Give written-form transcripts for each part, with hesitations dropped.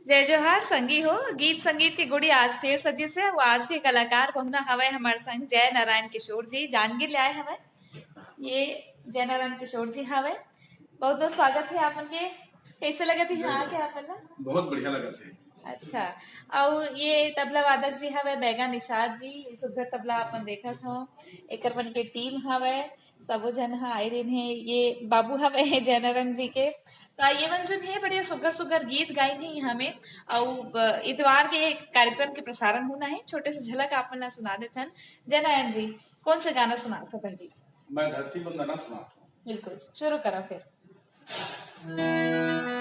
जय जोहार संगी हो। गीत संगीत की गुड़ी आज फिर सजी से वो आज के कलाकार बहुना हवे हमारे संग जय नारायण किशोर जी जानगिर ले आए हवे। ये जय नारायण किशोर जी हवे। बहुत बहुत स्वागत है आपन के। कैसे लगे थे यहाँ आके आपन का? बहुत बढ़िया लगा थे। अच्छा। और ये तबला वादक जी हवे बैगा निषाद जी सुधर तबला अपन देखत हो। एकर मन के टीम हवे सबो जन ह आए रहिन है। ये बाबू हवे जयनारायण जी के तो ये मन जो है बड़े सुगर सुगर गीत गाइन है यहाँ में। और इतवार के एक कार्यक्रम के प्रसारण होना है छोटे से झलक आप मन ला सुना देते हैं। जयनारायण जी कौन से गाना सुना था पहले? मैं धरती बंदना सुनाता हूँ। बिल्कुल शुरू करो फिर।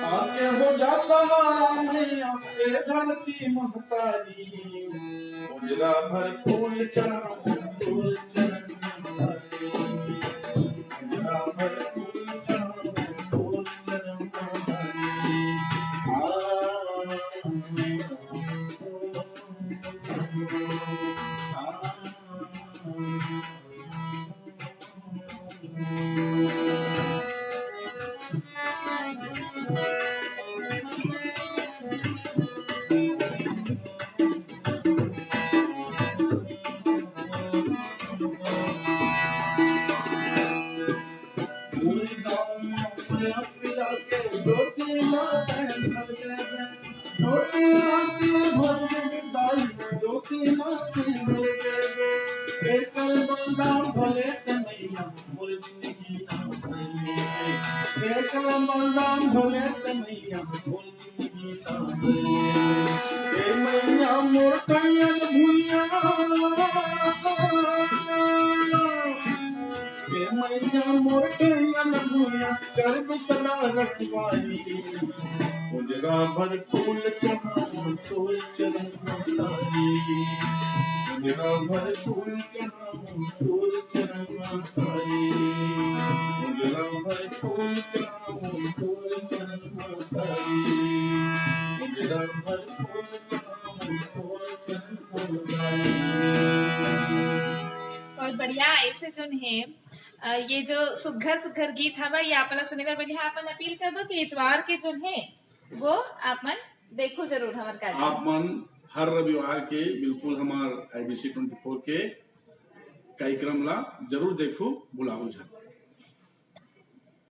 आके हो जा सहारा मैया ए धरती महतारी उजला भर फूल चढ़ा फूल चरण महतारी उजला भर फूल चढ़ा फूल चरण महतारी उजला भर फूल चढ़ा फूल चरण महतारी उजला भर फूल चढ़ा फूल चरण महतारी उजला भर फूल चढ़ा फूल चरण महतारी उजला भर फूल चढ़ा फूल चरण महतारी। बहुत बढ़िया ऐसे जो है ये जो सुघर सुघर गीत हवा ये आपला सुनेवर बढ़िया आपन अपील कर दो कि इतवार के जो है वो आपन देखो जरूर हमार कार्यक्रम। आप मन हर रविवार के बिल्कुल हमार IBC 24 के कार्यक्रम ला जरूर देखो बुलाओ जा।